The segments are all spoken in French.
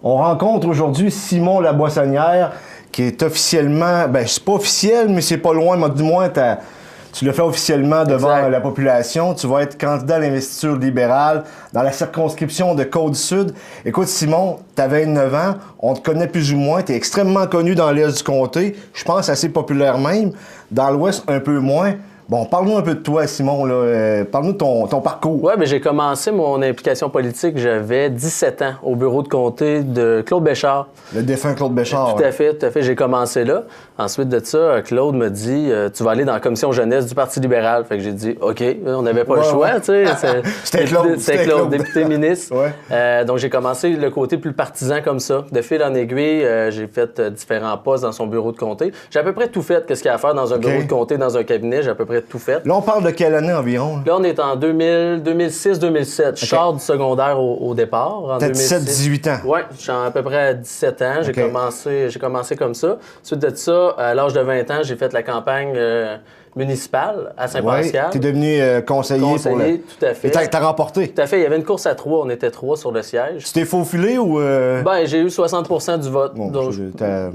On rencontre aujourd'hui Simon Laboissonnière, qui est officiellement, ben c'est pas officiel, mais c'est pas loin, mais du moins tu le fais officiellement devant la population. Tu vas être candidat à l'investiture libérale dans la circonscription de Côte-du-Sud. Écoute, Simon, tu as 29 ans, on te connaît plus ou moins, tu es extrêmement connu dans l'Est du comté, je pense assez populaire même, dans l'Ouest un peu moins. Bon, parle-nous un peu de toi, Simon. Parle-nous de ton parcours. Oui, mais j'ai commencé mon implication politique, j'avais 17 ans, au bureau de comté de Claude Béchard. Le défunt Claude Béchard. Tout à fait, tout à fait. J'ai commencé là. Ensuite de ça, Claude me dit tu vas aller dans la commission jeunesse du Parti libéral. Fait que j'ai dit OK, on n'avait pas le choix. Tu sais. C'était Claude. C'était Claude, député ministre. Ouais. Donc j'ai commencé le côté plus partisan comme ça. De fil en aiguille, j'ai fait différents postes dans son bureau de comté. J'ai à peu près tout fait. Qu'est-ce qu'il y a à faire dans un bureau de comté, dans un cabinet? J'ai à peu près tout fait. Là, on parle de quelle année environ? Là, on est en 2006-2007. Je sors du secondaire au départ. T'as 17-18 ans? Oui, je suis à peu près à 17 ans. J'ai commencé comme ça. Suite de ça, à l'âge de 20 ans, j'ai fait la campagne municipale à Saint-Pascal. Tu es devenu conseiller pour le... Tout à fait. Et t'as remporté? Tout à fait. Il y avait une course à 3. On était 3 sur le siège. Tu t'es faufilé ou... Ben, j'ai eu 60% du vote. Bon, donc,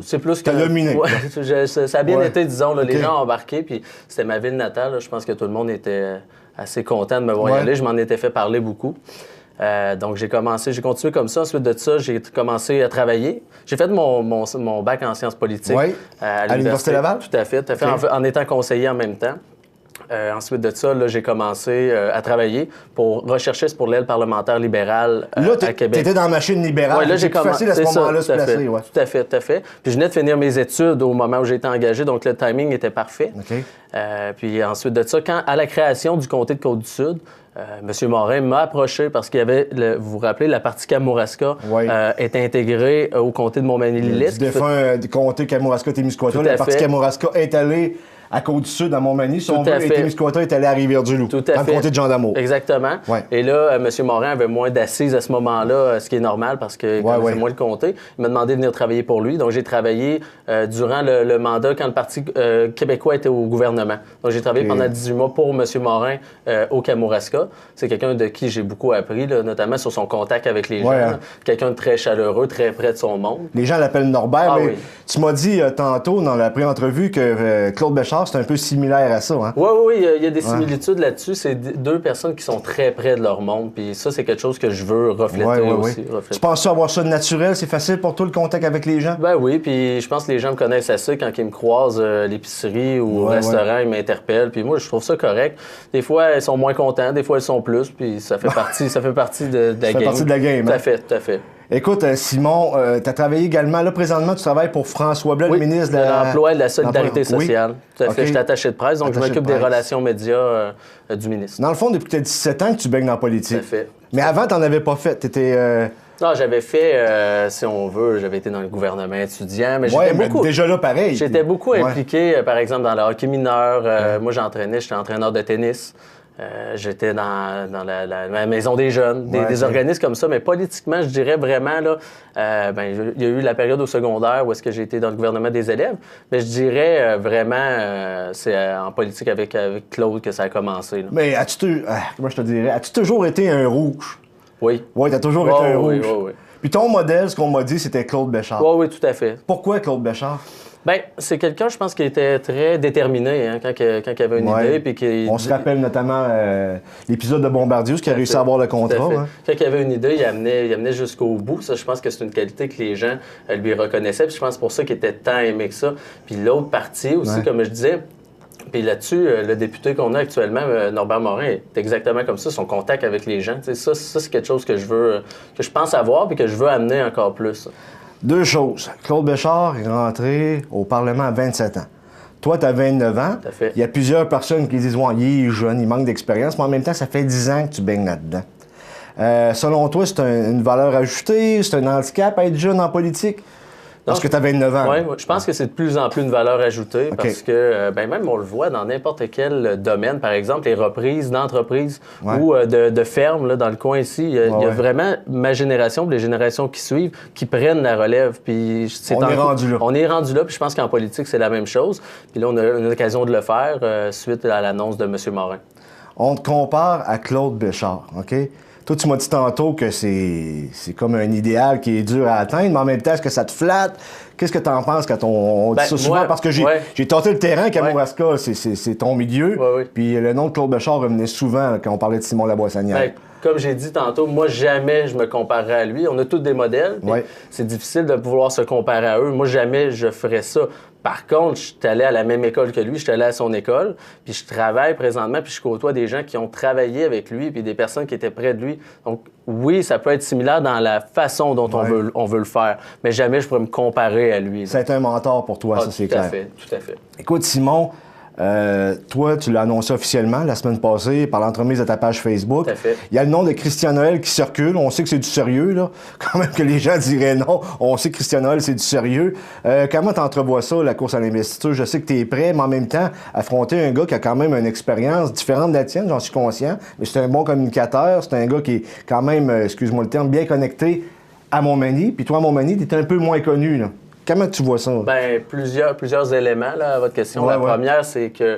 c'est plus que... T'as dominé. Ouais, ça a bien été, disons. Là, les gens ont embarqué. Puis c'était ma ville natale. Là. Je pense que tout le monde était assez content de me voir y aller. Je m'en étais fait parler beaucoup. Donc, j'ai continué comme ça. Ensuite de ça, j'ai commencé à travailler. J'ai fait mon bac en sciences politiques à l'Université Laval? Tout à fait, en étant conseiller en même temps. Ensuite de ça, là, j'ai commencé à travailler pour rechercher pour l'aile parlementaire libérale à Québec. Tu étais dans la machine libérale. Ouais, là, j'ai facile à ce moment-là se placer. Ouais. Tout à fait. Puis je venais de finir mes études au moment où j'ai été engagé, donc le timing était parfait. Puis ensuite de ça, à la création du comté de Côte-du-Sud, M. Morin m'a approché parce qu'il y avait, vous vous rappelez, la partie Kamouraska était intégrée au comté de Montmagny-Lillet. Du défunt comté Kamouraska-Témiscouata. La partie Kamouraska est allée à Côte-du-Sud, à Montmagny. Son veut, et Témiscouata est allé à Rivière-du-Loup, dans le comté de Jean d'Amour. Exactement. Et là, M. Morin avait moins d'assises à ce moment-là, ce qui est normal parce qu'il connaissait moins le comté. Il m'a demandé de venir travailler pour lui. Donc, j'ai travaillé durant le mandat quand le Parti québécois était au gouvernement. Donc, j'ai travaillé pendant 18 mois pour M. Morin au Kamouraska. C'est quelqu'un de qui j'ai beaucoup appris, là, notamment sur son contact avec les gens. Quelqu'un de très chaleureux, très près de son monde. Les gens l'appellent Norbert, mais tu m'as dit tantôt dans la pré-entrevue que Claude Béchard, c'est un peu similaire à ça. Hein? Oui, il y a des similitudes là-dessus. C'est deux personnes qui sont très près de leur monde. Puis ça, c'est quelque chose que je veux refléter aussi. Tu penses avoir ça de naturel? C'est facile pour toi le contact avec les gens? Ben oui, puis je pense que les gens me connaissent assez quand ils me croisent à l'épicerie ou au restaurant, ils m'interpellent. Puis moi, je trouve ça correct. Des fois, ils sont moins contents, des fois, ils sont plus. Puis ça fait partie, de la game. Ça fait partie de la game. Tout à fait. Écoute, Simon, tu as travaillé également, là, présentement, tu travailles pour François Blais, le ministre de l'Emploi et de la Solidarité sociale. Tout à fait. Je suis attaché de presse, donc je m'occupe des relations médias du ministre. Dans le fond, depuis que tu as 17 ans que tu baignes dans la politique. Tout à fait. Mais avant, tu n'en avais pas fait. Tu étais... Non, j'avais fait, si on veut, j'avais été dans le gouvernement étudiant, mais j'étais beaucoup... déjà là, pareil. J'étais beaucoup impliqué, par exemple, dans le hockey mineur. Moi, j'étais entraîneur de tennis. J'étais dans la maison des jeunes, des organismes comme ça, mais politiquement, je dirais vraiment, là, il y a eu la période au secondaire où est-ce que j'ai été dans le gouvernement des élèves, mais je dirais vraiment, c'est en politique avec Claude que ça a commencé. Là. Mais comment je te dirais, as-tu toujours été un rouge? Oui. Oui, tu as toujours été un rouge. Oui. Puis ton modèle, ce qu'on m'a dit, c'était Claude Béchard. Oui, tout à fait. Pourquoi Claude Béchard? Bien, c'est quelqu'un, je pense, qui était très déterminé quand il avait une idée. Puis on se rappelle notamment l'épisode de Bombardier, qui a réussi à avoir le contrat. Hein? Quand il avait une idée, il amenait jusqu'au bout. Ça, je pense que c'est une qualité que les gens lui reconnaissaient. Puis je pense que c'est pour ça qu'il était tant aimé que ça. Puis l'autre partie aussi, comme je disais, puis là-dessus, le député qu'on a actuellement, Norbert Morin, est exactement comme ça, son contact avec les gens. Ça, c'est quelque chose que je pense avoir et que je veux amener encore plus. Deux choses. Claude Béchard est rentré au Parlement à 27 ans. Toi, tu as 29 ans. Tout à fait. Il y a plusieurs personnes qui disent il est jeune, il manque d'expérience, mais en même temps, ça fait 10 ans que tu baignes là-dedans. Selon toi, c'est une valeur ajoutée, c'est un handicap à être jeune en politique? Parce que tu as 29 ans. Oui, je pense que c'est de plus en plus une valeur ajoutée parce que même on le voit dans n'importe quel domaine. Par exemple, les reprises d'entreprises ou de fermes là, dans le coin ici. Il y a vraiment ma génération et les générations qui suivent qui prennent la relève. Puis on est rendu là. On est rendu là. Puis je pense qu'en politique, c'est la même chose. Puis là, on a l'occasion de le faire suite à l'annonce de M. Morin. On te compare à Claude Béchard, OK? Toi, tu m'as dit tantôt que c'est comme un idéal qui est dur à atteindre, mais en même temps, est-ce que ça te flatte? Qu'est-ce que tu en penses quand on dit ça souvent? Parce que j'ai tenté le terrain, Kamouraska, c'est ton milieu. Puis le nom de Claude Béchard revenait souvent quand on parlait de Simon Laboissonnière. Comme j'ai dit tantôt, moi, jamais je me comparerais à lui. On a tous des modèles. C'est difficile de pouvoir se comparer à eux. Moi, jamais je ferais ça. Par contre, je suis allé à la même école que lui, je suis allé à son école, puis je travaille présentement, puis je côtoie des gens qui ont travaillé avec lui, puis des personnes qui étaient près de lui. Donc, oui, ça peut être similaire dans la façon dont on veut le faire, mais jamais je pourrais me comparer à lui. C'est un mentor pour toi, ça, c'est clair. Tout à fait. Écoute, Simon, toi, tu l'as annoncé officiellement la semaine passée par l'entremise de ta page Facebook. Tout à fait. Il y a le nom de Christian Noël qui circule. On sait que c'est du sérieux, là. Quand même que les gens diraient non. On sait que Christian Noël, c'est du sérieux. Comment tu entrevois ça, la course à l'investiture? Je sais que tu es prêt, mais en même temps, affronter un gars qui a quand même une expérience différente de la tienne, j'en suis conscient. Mais c'est un bon communicateur. C'est un gars qui est quand même, excuse-moi le terme, bien connecté à Montmagny. Puis toi, à Montmagny, tu es un peu moins connu, là. Comment tu vois ça? Bien, plusieurs éléments là, à votre question. La première, c'est que,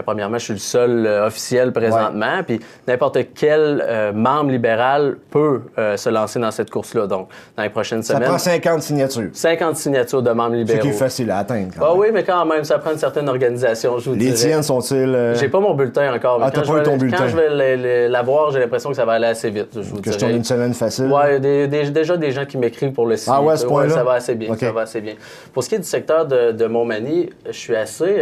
premièrement, je suis le seul officiel présentement, puis n'importe quel membre libéral peut se lancer dans cette course-là. Donc, dans les prochaines semaines... Ça prend 50 signatures. 50 signatures de membres libéraux. Ce qui est facile à atteindre. Oui, mais quand même, ça prend une certaine organisation, je vous dirais. Les tiennes sont-ils... J'ai pas mon bulletin encore. Mais t'as pas eu ton bulletin. Quand je vais l'avoir, j'ai l'impression que ça va aller assez vite, je vous dirais. Question d'une semaine facile? Oui, déjà des gens qui m'écrivent pour le signer. À ce point-là? Ça va assez bien, ça va assez bien. Pour ce qui est du secteur de Montmagny, je suis assez...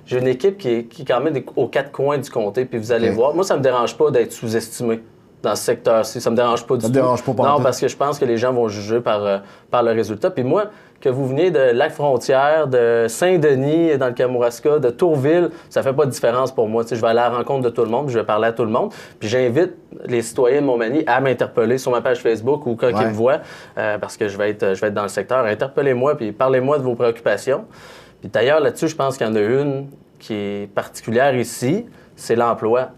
j'ai une équipe qui est quand même aux quatre coins du comté, puis vous allez voir. Moi, ça me dérange pas d'être sous-estimé dans ce secteur-ci. Ça me dérange pas du tout. Ça me dérange pas Non, parce que je pense que les gens vont juger par le résultat. Puis moi, que vous veniez de Lac-Frontière, de Saint-Denis, dans le Kamouraska, de Tourville, ça fait pas de différence pour moi. Je vais aller à la rencontre de tout le monde, puis je vais parler à tout le monde. Puis j'invite les citoyens de Montmagny à m'interpeller sur ma page Facebook ou quand ils me voient, parce que je vais être dans le secteur. Interpellez-moi, puis parlez-moi de vos préoccupations. Puis d'ailleurs, là-dessus, je pense qu'il y en a une qui est particulière ici, c'est l'emploi.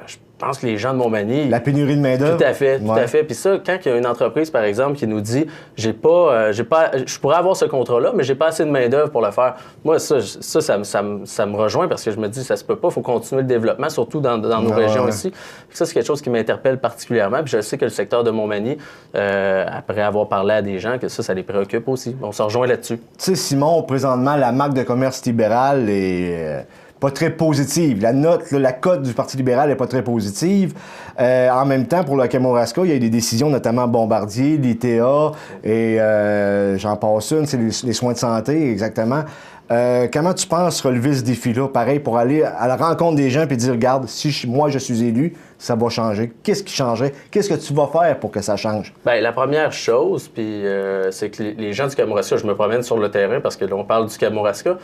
Je pense que les gens de Montmagny... La pénurie de main-d'œuvre. Tout à fait, tout à fait. Puis ça, quand il y a une entreprise, par exemple, qui nous dit « je pourrais avoir ce contrat-là, mais j'ai pas assez de main-d'œuvre pour le faire », moi, ça me rejoint parce que je me dis « ça se peut pas, il faut continuer le développement, surtout dans nos régions ici ». Ça, c'est quelque chose qui m'interpelle particulièrement. Puis je sais que le secteur de Montmagny, après avoir parlé à des gens, que ça les préoccupe aussi. On se rejoint là-dessus. Tu sais, Simon, présentement, la marque de commerce libéral est... pas très positive. La cote du Parti libéral n'est pas très positive. En même temps, pour le Kamouraska, il y a eu des décisions, notamment Bombardier, l'ITA et j'en passe une, c'est les soins de santé, exactement. Comment tu penses relever ce défi-là? Pareil, pour aller à la rencontre des gens et dire, regarde, si moi je suis élu, ça va changer. Qu'est-ce qui changerait? Qu'est-ce que tu vas faire pour que ça change? Bien, la première chose, puis c'est que les gens du Kamouraska, je me promène sur le terrain parce que là, on parle du Kamouraska,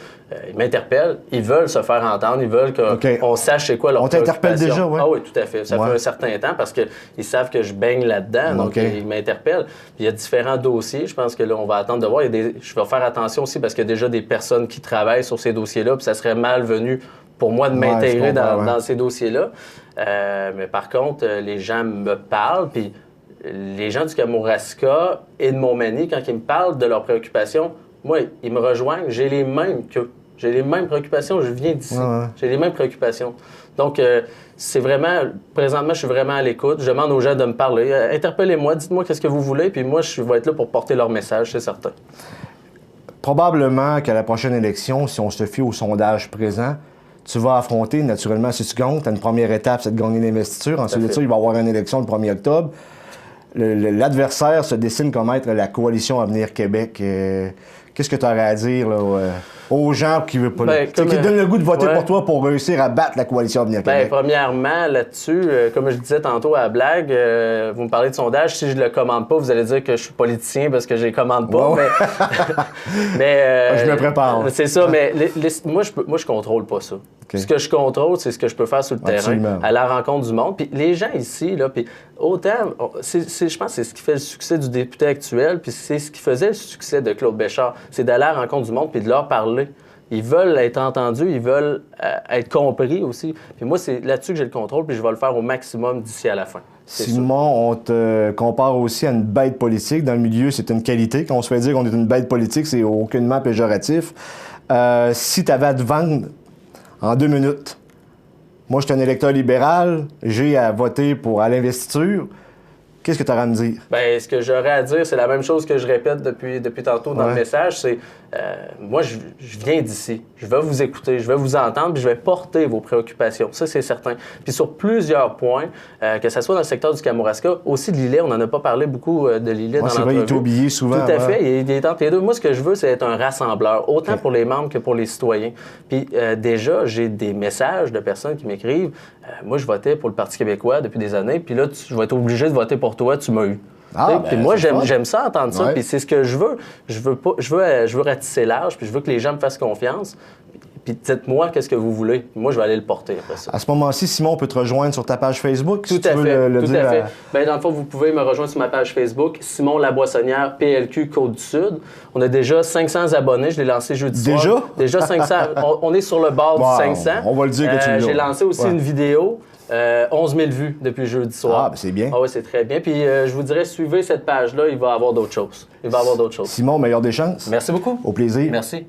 ils m'interpellent, ils veulent se faire entendre, ils veulent qu'on sache c'est quoi leur préoccupation. On t'interpelle déjà, oui? Ah oui, tout à fait. Ça fait un certain temps parce qu'ils savent que je baigne là-dedans, donc ils m'interpellent. Puis il y a différents dossiers, je pense que là, on va attendre de voir. Je vais faire attention aussi parce qu'il y a déjà des personnes qui travaillent sur ces dossiers-là, puis ça serait malvenu pour moi de m'intégrer dans ces dossiers-là. Mais par contre, les gens me parlent, puis les gens du Kamouraska et de Montmagny, quand ils me parlent de leurs préoccupations, moi, ils me rejoignent, j'ai les mêmes qu'eux. J'ai les mêmes préoccupations, je viens d'ici. J'ai les mêmes préoccupations. Donc, c'est vraiment, présentement, je suis vraiment à l'écoute. Je demande aux gens de me parler. Interpellez-moi, dites-moi qu'est-ce que vous voulez, puis moi, je vais être là pour porter leur message, c'est certain. Probablement qu'à la prochaine élection, si on se fie au sondage présent, tu vas affronter, naturellement, si tu gagnes, tu as une première étape, c'est de gagner l'investiture. Ensuite de ça, il va y avoir une élection le 1er octobre. L'adversaire se dessine comme être la coalition Avenir Québec. Qu'est-ce que tu aurais à dire là, aux gens qui veulent pas qui donnent le goût de voter pour toi pour réussir à battre la coalition Avenir Québec? Premièrement, là-dessus, comme je disais tantôt à la blague, vous me parlez de sondage, si je le commande pas, vous allez dire que je suis politicien parce que je les commande pas. Mais je me prépare. C'est ça, mais moi, je contrôle pas ça. Ce que je contrôle, c'est ce que je peux faire sur le terrain, à la rencontre du monde. Puis les gens ici, là, puis autant, je pense que c'est ce qui fait le succès du député actuel, puis c'est ce qui faisait le succès de Claude Béchard, c'est d'aller à la rencontre du monde puis de leur parler. Ils veulent être entendus, ils veulent être compris aussi. Puis moi, c'est là-dessus que j'ai le contrôle, puis je vais le faire au maximum d'ici à la fin. Simon, on te compare aussi à une bête politique. Dans le milieu, c'est une qualité. Quand on se fait dire qu'on est une bête politique, c'est aucunement péjoratif. Si tu avais à te vendre en 2 minutes, Moi, je suis un électeur libéral, j'ai à voter à l'investiture. Qu'est-ce que tu auras à me dire? Bien, ce que j'aurais à dire, c'est la même chose que je répète depuis tantôt dans le message, c'est moi, je viens d'ici. Je vais vous écouter, je vais vous entendre, puis je vais porter vos préoccupations. Ça, c'est certain. Puis sur plusieurs points, que ce soit dans le secteur du Kamouraska, aussi de l'îlet, on n'en a pas parlé beaucoup de l'îlet dans l'entrevue. C'est vrai, il est oublié souvent. Tout à fait, il est entre les deux. Moi, ce que je veux, c'est être un rassembleur, autant pour les membres que pour les citoyens. Puis déjà, j'ai des messages de personnes qui m'écrivent moi, je votais pour le Parti québécois depuis des années, puis là, je vais être obligé de voter pour toi, tu m'as eu. Puis moi, j'aime ça, entendre ça, puis c'est ce que je veux. Je veux ratisser large, puis je veux que les gens me fassent confiance. Puis dites-moi qu'est-ce que vous voulez. Moi, je vais aller le porter après ça. À ce moment-ci, Simon, on peut te rejoindre sur ta page Facebook. Tout à fait. Bien, dans le fond, vous pouvez me rejoindre sur ma page Facebook, Simon Laboissonnière, PLQ Côte-du-Sud. On a déjà 500 abonnés. Je l'ai lancé jeudi soir. Déjà 500. On est sur le bord du 500. On va le dire que tu l'as. J'ai lancé aussi une vidéo. 11 000 vues depuis jeudi soir. Ah, ben c'est bien. Ah oui, c'est très bien. Puis je vous dirais, suivez cette page-là, il va y avoir d'autres choses. Simon, meilleure des chances. Merci beaucoup. Au plaisir. Merci.